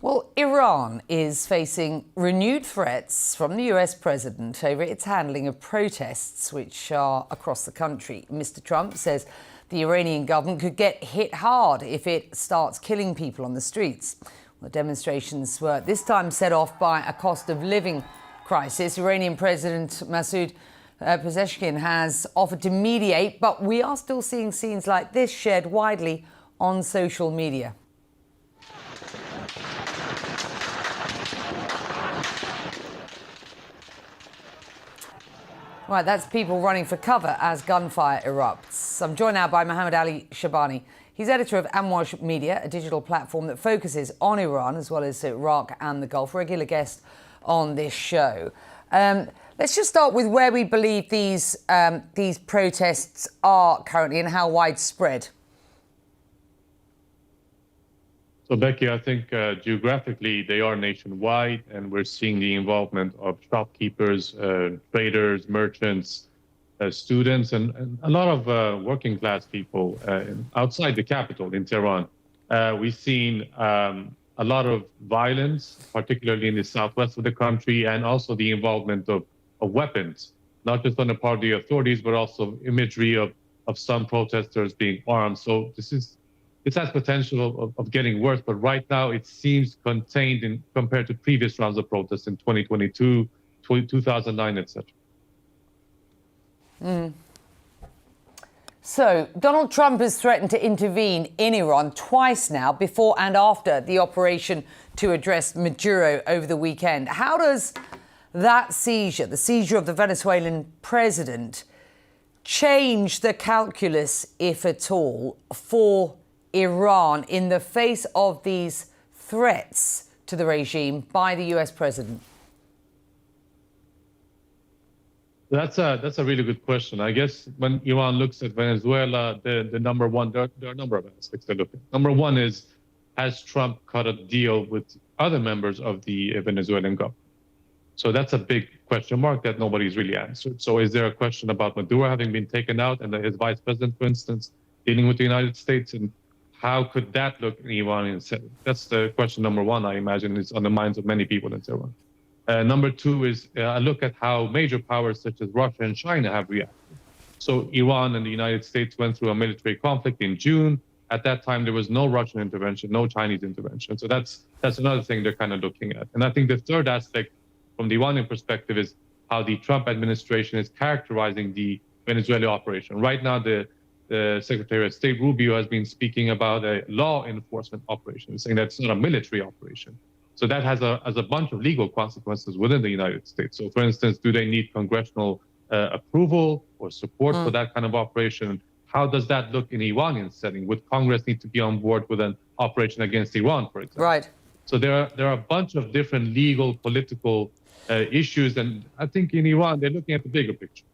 Well, Iran is facing renewed threats from the US president over its handling of protests which are across the country. Mr. Trump says the Iranian government could get hit hard if it starts killing people on the streets. The demonstrations were this time set off by a cost of living crisis. Iranian President Masoud Pezeshkian has offered to mediate, but we are still seeing scenes like this shared widely on social media. Right, that's people running for cover as gunfire erupts. I'm joined now by Mohammed Ali Shebani. He's editor of Amwaj.media, a digital platform that focuses on Iran as well as Iraq and the Gulf, a regular guest on this show. Let's just start with where we believe these protests are currently and how widespread. So, Becky, I think geographically they are nationwide, and we're seeing the involvement of shopkeepers, traders, merchants, students, and a lot of working class people outside the capital in Tehran. We've seen a lot of violence, particularly in the southwest of the country, and also the involvement of weapons, not just on the part of the authorities, but also imagery of some protesters being armed. So it has potential of getting worse, but right now it seems contained compared to previous rounds of protests in 2022, 2009, etc. So Donald Trump has threatened to intervene in Iran twice now, before and after the operation to address Maduro over the weekend. How does that seizure, the seizure of the Venezuelan president, change the calculus, if at all, for Iran in the face of these threats to the regime by the US president? That's a really good question. I guess when Iran looks at Venezuela, the number one, there are a number of aspects to look at. Number one is, has Trump cut a deal with other members of the Venezuelan government? So that's a big question mark that nobody's really answered. So is there a question about Maduro having been taken out and his vice president, for instance, dealing with the United States? And how could that look in Iranian setting? That's the question number one, I imagine, is on the minds of many people in Tehran. Number two is a look at how major powers such as Russia and China have reacted. So Iran and the United States went through a military conflict in June. At that time, there was no Russian intervention, no Chinese intervention. So that's another thing they're kind of looking at. And I think the third aspect from the Iranian perspective is how the Trump administration is characterizing the Venezuela operation. Right now, the Secretary of State Rubio has been speaking about a law enforcement operation, saying that's not a military operation. So that has a bunch of legal consequences within the United States. So, for instance, do they need congressional approval or support for that kind of operation? How does that look in Iranian setting? Would Congress need to be on board with an operation against Iran, for example? Right. So there are a bunch of different legal, political issues, and I think in Iran they're looking at the bigger picture.